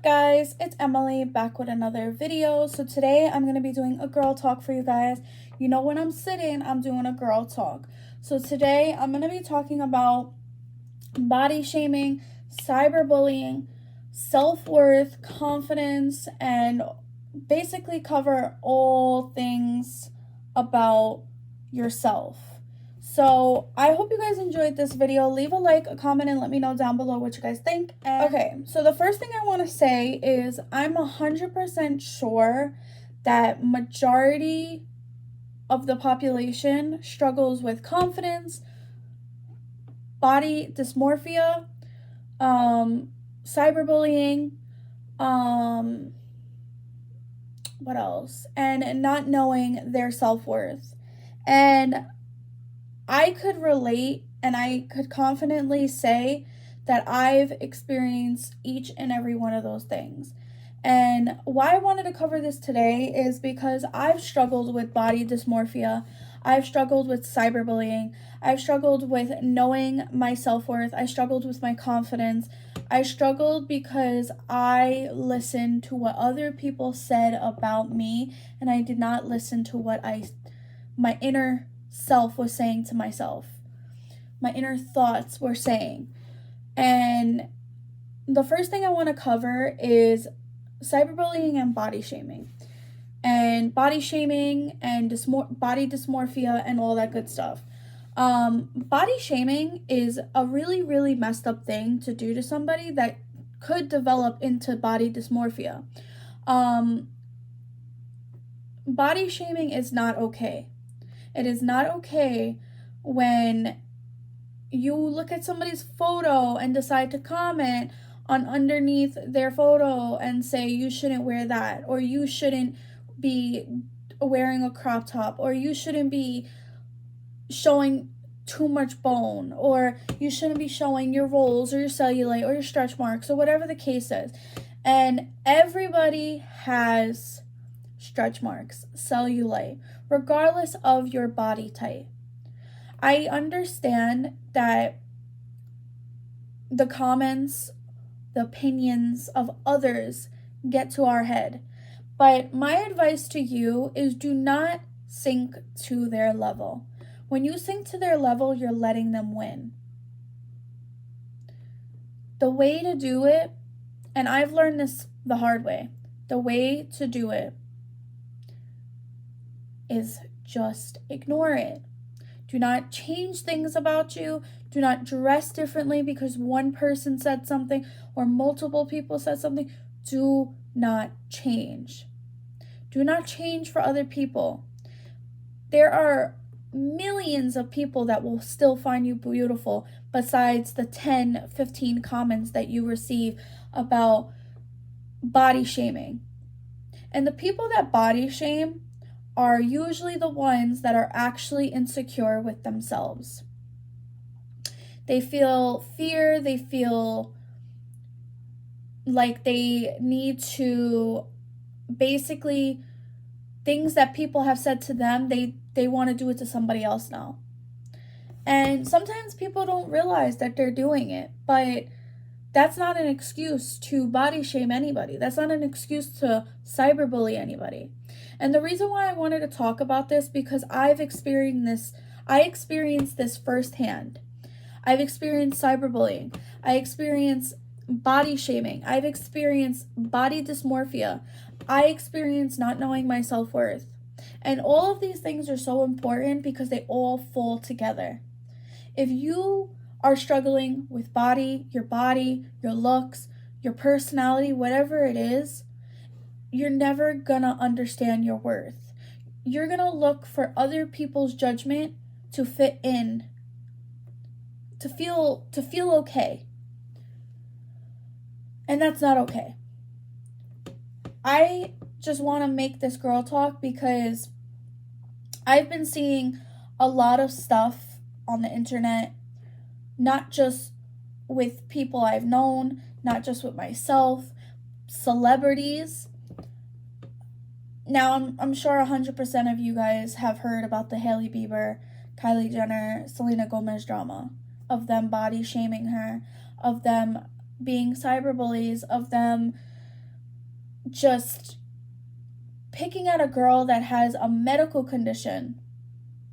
guys, it's Emily back with another video. So today I'm going to be doing a girl talk for you guys. You know, when I'm sitting, I'm doing a girl talk. So today I'm going to be talking about body shaming, cyberbullying, self-worth, confidence, and basically cover all things about yourself. So I hope you guys enjoyed this video. Leave a like, a comment, and let me know down below what you guys think. Okay, so the first thing I want to say is I'm 100% sure that majority of the population struggles with confidence, body dysmorphia, cyberbullying, what else? And not knowing their self-worth. And I could relate and I could confidently say that I've experienced each and every one of those things. And why I wanted to cover this today is because I've struggled with body dysmorphia. I've struggled with cyberbullying. I've struggled with knowing my self-worth. I struggled with my confidence. I struggled because I listened to what other people said about me, and I did not listen to what my inner self was saying to myself. My inner thoughts were saying. And the first thing I want to cover is cyberbullying and body shaming. And body shaming and body dysmorphia and all that good stuff. Body shaming is a really, really messed up thing to do to somebody that could develop into body dysmorphia. Body shaming is not okay. It is not okay when you look at somebody's photo and decide to comment on underneath their photo and say you shouldn't wear that, or you shouldn't be wearing a crop top, or you shouldn't be showing too much bone, or you shouldn't be showing your rolls or your cellulite or your stretch marks or whatever the case is. And everybody has stretch marks, cellulite, regardless of your body type. I understand that the comments, the opinions of others get to our head, but my advice to you is do not sink to their level. When you sink to their level, you're letting them win. The way to do it, and I've learned this the hard way, the way to do it is just ignore it. Do not change things about you. Do not dress differently because one person said something or multiple people said something. Do not change. Do not change for other people. There are millions of people that will still find you beautiful besides the 10, 15 comments that you receive about body shaming. And the people that body shame are usually the ones that are actually insecure with themselves. They feel fear, they feel like they need to basically, things that people have said to them, they want to do it to somebody else now. And sometimes people don't realize that they're doing it, but that's not an excuse to body shame anybody. That's not an excuse to cyberbully anybody. And the reason why I wanted to talk about this, because I experienced this firsthand. I've experienced cyberbullying. I experienced body shaming. I've experienced body dysmorphia. I experienced not knowing my self-worth. And all of these things are so important because they all fall together. If you are struggling with your looks, your personality, whatever it is, you're never gonna understand your worth. You're gonna look for other people's judgment to fit in, to feel okay. And that's not okay. I just want to make this girl talk because I've been seeing a lot of stuff on the internet, not just with people I've known, not just with myself, celebrities. Now, I'm sure 100% of you guys have heard about the Hailey Bieber, Kylie Jenner, Selena Gomez drama, of them body shaming her, of them being cyberbullies, of them just picking at a girl that has a medical condition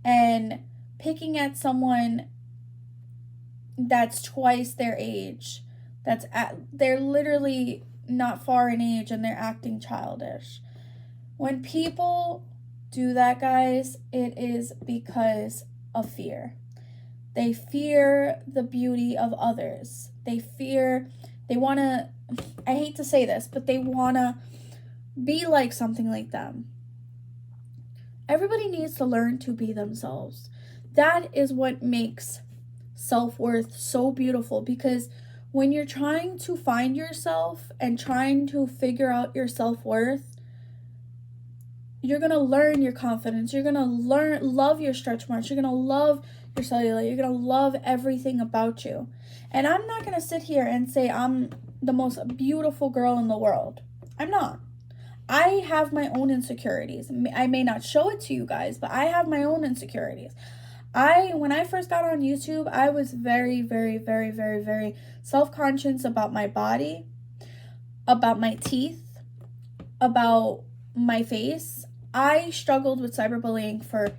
and picking at someone that's twice their age, they're literally not far in age and they're acting childish. When people do that, guys, it is because of fear. They fear the beauty of others. They want to, I hate to say this, but they want to be like something like them. Everybody needs to learn to be themselves. That is what makes self-worth so beautiful, because when you're trying to find yourself and trying to figure out your self-worth, you're going to learn your confidence. You're going to love your stretch marks. You're going to love your cellulite. You're going to love everything about you. And I'm not going to sit here and say I'm the most beautiful girl in the world. I'm not. I have my own insecurities. I may not show it to you guys, but I have my own insecurities. When I first got on YouTube, I was very, very, very, very, very self-conscious about my body, about my teeth, about my face. I struggled with cyberbullying for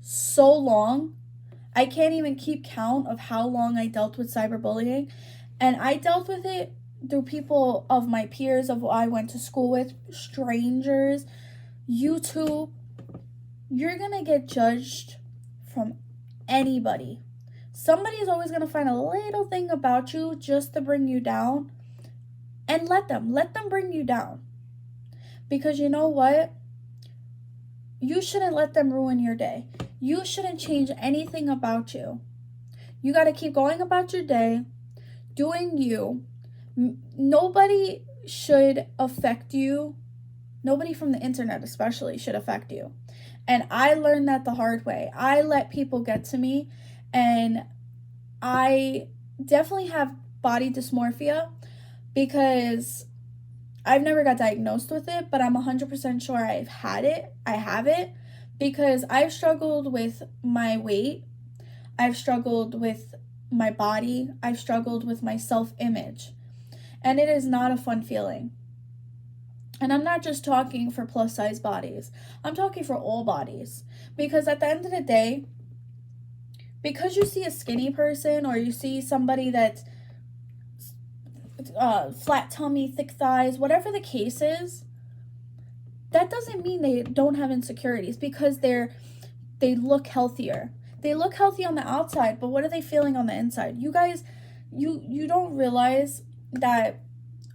so long. I can't even keep count of how long I dealt with cyberbullying. And I dealt with it through people of my peers, of what I went to school with, strangers, YouTube. You're going to get judged from anybody. Somebody's always going to find a little thing about you just to bring you down. And let them bring you down. Because you know what? You shouldn't let them ruin your day. You shouldn't change anything about you. You got to keep going about your day, doing you. Nobody should affect you. Nobody from the internet especially should affect you. And I learned that the hard way. I let people get to me, and I definitely have body dysmorphia because I've never got diagnosed with it, but I'm 100% sure I have it because I've struggled with my weight. I've struggled with my body. I've struggled with my self-image. And it is not a fun feeling. And I'm not just talking for plus size bodies. I'm talking for all bodies. Because at the end of the day, because you see a skinny person or you see somebody that's flat tummy, thick thighs, whatever the case is, that doesn't mean they don't have insecurities, because they look healthier. They look healthy on the outside, but what are they feeling on the inside? You guys, you don't realize that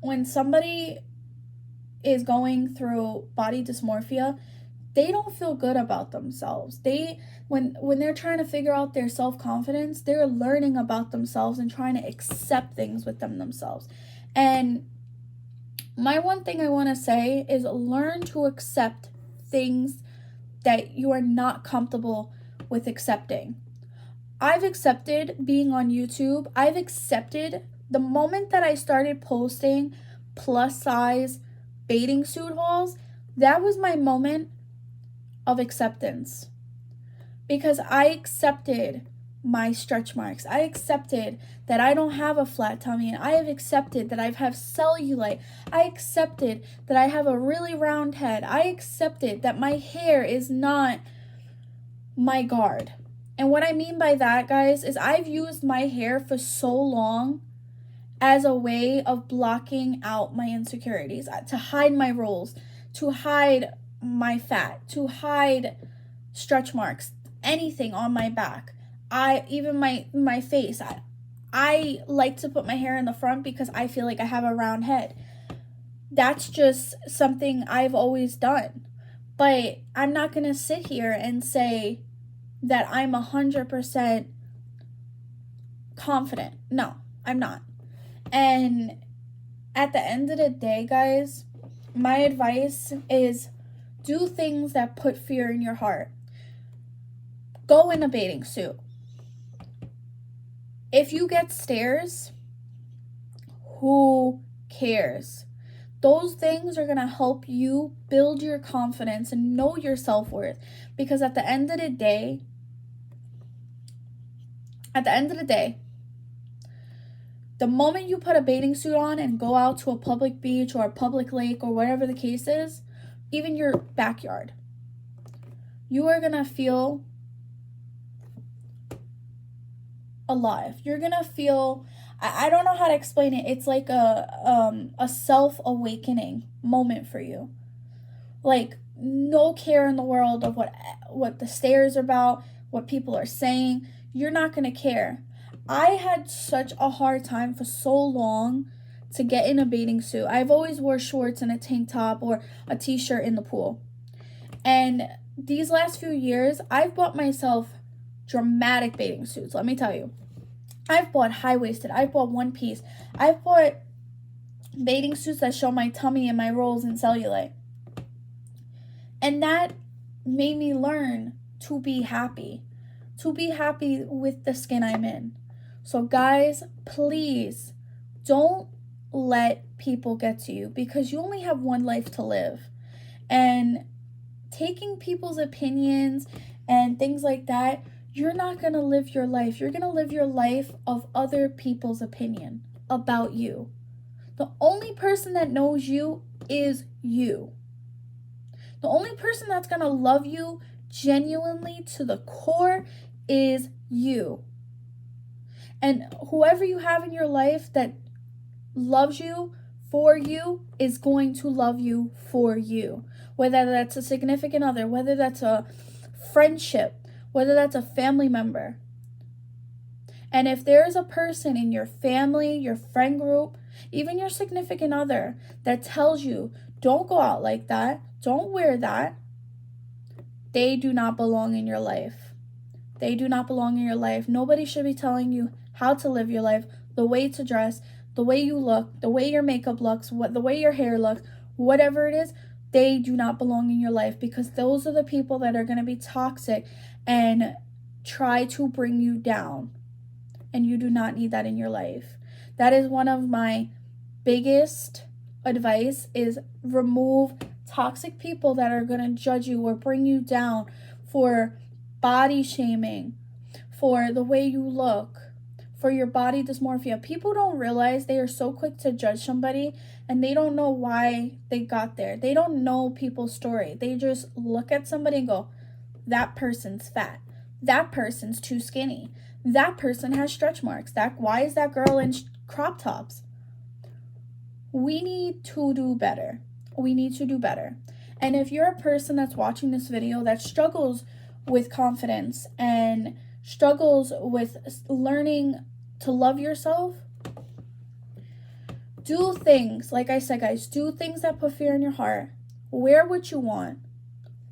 when somebody is going through body dysmorphia, they don't feel good about themselves. When they're trying to figure out their self-confidence, they're learning about themselves and trying to accept things within themselves. And my one thing I want to say is learn to accept things that you are not comfortable with accepting. I've accepted being on YouTube. I've accepted the moment that I started posting plus size bathing suit hauls. That was my moment of acceptance, because I accepted my stretch marks. I accepted that I don't have a flat tummy, and I have accepted that I have cellulite. I accepted that I have a really round head. I accepted that my hair is not my guard. And what I mean by that, guys, is I've used my hair for so long as a way of blocking out my insecurities, to hide my rolls, to hide my fat, to hide stretch marks, anything on my back. Even my face. I like to put my hair in the front because I feel like I have a round head. That's just something I've always done. But I'm not going to sit here and say that I'm 100% confident. No, I'm not. And at the end of the day, guys, my advice is do things that put fear in your heart. Go in a bathing suit. If you get stares, who cares? Those things are going to help you build your confidence and know your self-worth. Because at the end of the day, The moment you put a bathing suit on and go out to a public beach or a public lake or whatever the case is, even your backyard, you are going to feel alive. You're going to feel, I don't know how to explain it. It's like a self-awakening moment for you. Like, no care in the world of what the stares are about, what people are saying. You're not going to care. I had such a hard time for so long to get in a bathing suit. I've always wore shorts and a tank top or a t-shirt in the pool. And these last few years, I've bought myself dramatic bathing suits. Let me tell you. I've bought high-waisted. I've bought one piece. I've bought bathing suits that show my tummy and my rolls and cellulite. And that made me learn to be happy with the skin I'm in. So guys, please don't let people get to you, because you only have one life to live. And taking people's opinions and things like that, you're not going to live your life. You're going to live your life of other people's opinion about you. The only person that knows you is you. The only person that's going to love you genuinely to the core is you. And whoever you have in your life that loves you for you is going to love you for you. Whether that's a significant other, whether that's a friendship, whether that's a family member. And if there's a person in your family, your friend group, even your significant other that tells you, don't go out like that, don't wear that, they do not belong in your life. They do not belong in your life. Nobody should be telling you how to live your life, the way to dress, the way you look, the way your makeup looks, the way your hair looks, whatever it is. They do not belong in your life, because those are the people that are going to be toxic and try to bring you down. And you do not need that in your life. That is one of my biggest advice, is remove toxic people that are going to judge you or bring you down for body shaming, for the way you look, for your body dysmorphia. People don't realize they are so quick to judge somebody and they don't know why they got there. They don't know people's story. They just look at somebody and go, that person's fat. That person's too skinny. That person has stretch marks. Why is that girl in crop tops? We need to do better. We need to do better. And if you're a person that's watching this video that struggles with confidence and struggles with learning to love yourself, do things, like I said, guys, do things that put fear in your heart. Wear what you want.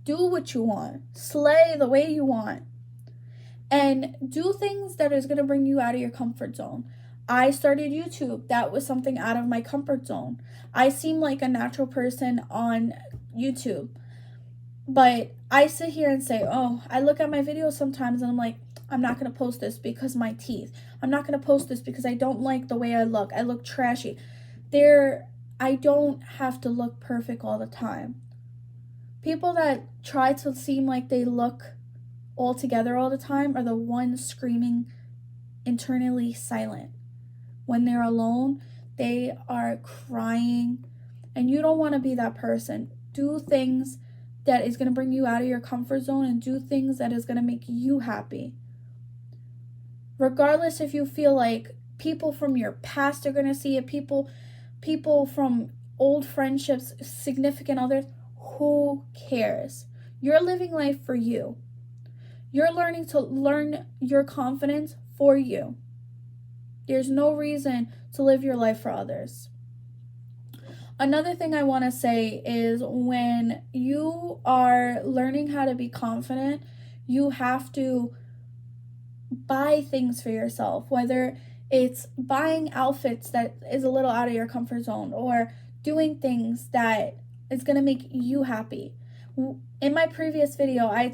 Do what you want. Slay the way you want. And do things that is going to bring you out of your comfort zone. I started YouTube. That was something out of my comfort zone. I seem like a natural person on YouTube. But I sit here and say, I look at my videos sometimes and I'm like, I'm not going to post this because my teeth. I'm not going to post this because I don't like the way I look. I look trashy. I don't have to look perfect all the time. People that try to seem like they look all together all the time are the ones screaming internally silent. When they're alone, they are crying. And you don't want to be that person. Do things that is going to bring you out of your comfort zone and do things that is going to make you happy. Regardless if you feel like people from your past are going to see it, people from old friendships, significant others, who cares? You're living life for you. You're learning to learn your confidence for you. There's no reason to live your life for others. Another thing I want to say is when you are learning how to be confident, you have to buy things for yourself, whether it's buying outfits that is a little out of your comfort zone or doing things that is going to make you happy. In my previous video, I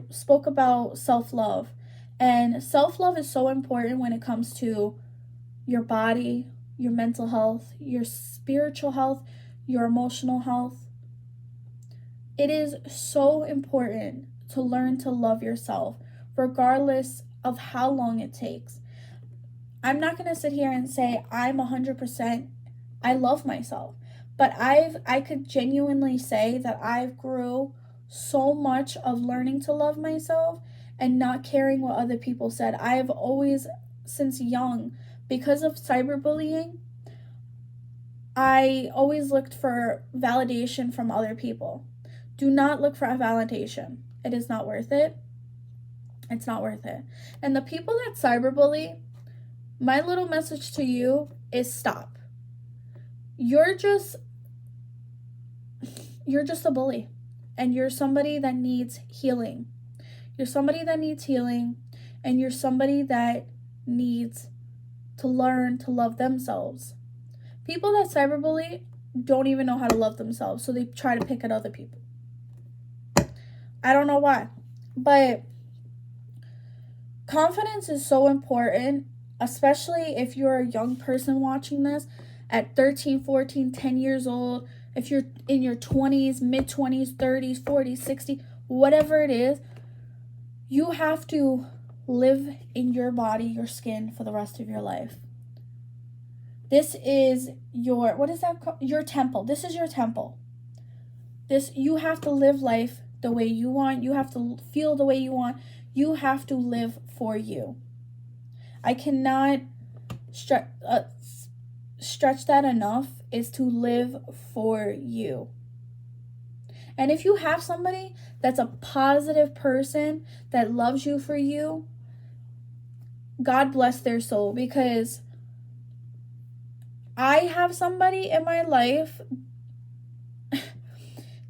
spoke about self-love, and self-love is so important when it comes to your body, your mental health, your spiritual health, your emotional health. It is so important to learn to love yourself, regardless of how long it takes. I'm not going to sit here and say I'm 100%, I love myself. But I could genuinely say that I've grew so much of learning to love myself and not caring what other people said. I have always, since young, because of cyberbullying, I always looked for validation from other people. Do not look for a validation. It is not worth it. It's not worth it. And the people that cyberbully, my little message to you is stop. You're just a bully, and you're somebody that needs healing. You're somebody that needs healing, and you're somebody that needs to learn to love themselves. People that cyberbully don't even know how to love themselves, so they try to pick at other people. I don't know why, but confidence is so important, especially if you're a young person watching this at 13, 14, 10 years old. If you're in your 20s, mid-20s, 30s, 40s, 60s, whatever it is, you have to live in your body, your skin for the rest of your life. This is your, what is that called? Your temple. This is your temple. You have to live life the way you want. You have to feel the way you want. You have to live for you. I cannot stretch that enough, is to live for you. And if you have somebody that's a positive person that loves you for you, God bless their soul, because I have somebody in my life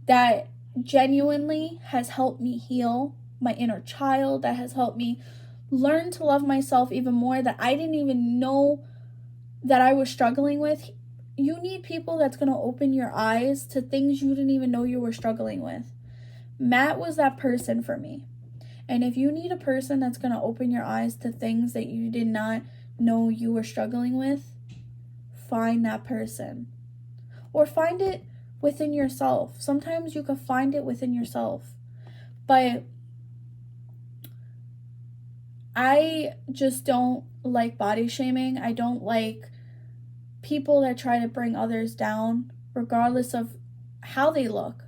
that genuinely has helped me heal my inner child, that has helped me learn to love myself even more, that I didn't even know that I was struggling with. You need people that's going to open your eyes to things you didn't even know you were struggling with. Matt was that person for me. And if you need a person that's going to open your eyes to things that you did not know you were struggling with, find that person. Or find it within yourself. Sometimes you can find it within yourself. But I just don't like body shaming. I don't like people that try to bring others down, regardless of how they look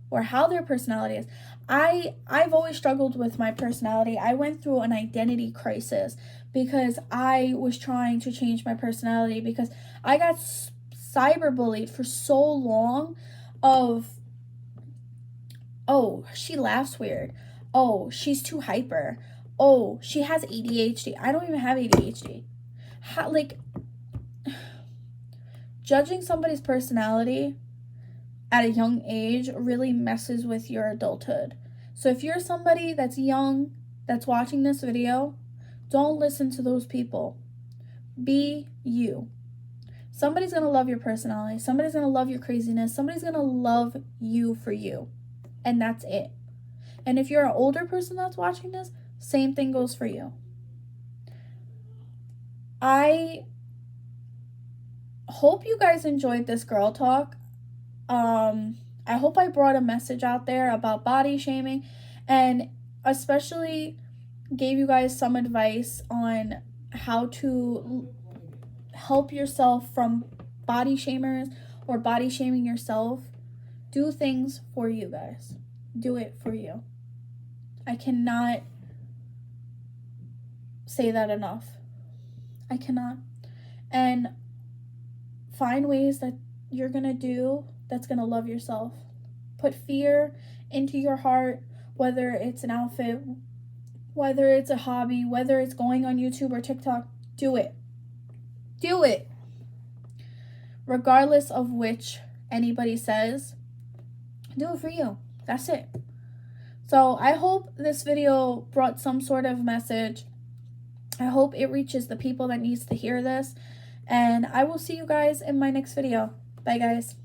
or how their personality is. I've always struggled with my personality. I went through an identity crisis because I was trying to change my personality, because I got cyberbullied for so long of, oh, she laughs weird. Oh, she's too hyper. Oh, she has ADHD. I don't even have ADHD. Judging somebody's personality at a young age really messes with your adulthood. So if you're somebody that's young, that's watching this video, don't listen to those people. Be you. Somebody's going to love your personality. Somebody's going to love your craziness. Somebody's going to love you for you. And that's it. And if you're an older person that's watching this, same thing goes for you. I hope you guys enjoyed this girl talk. I hope I brought a message out there about body shaming, and especially gave you guys some advice on how to help yourself from body shamers or body shaming yourself. Do things for you guys. Do it for you. I cannot say that enough. I cannot. And find ways that you're going to do that's going to love yourself. Put fear into your heart, whether it's an outfit, whether it's a hobby, whether it's going on YouTube or TikTok. Do it. Do it. Regardless of which anybody says, do it for you. That's it. So I hope this video brought some sort of message. I hope it reaches the people that needs to hear this. And I will see you guys in my next video. Bye, guys.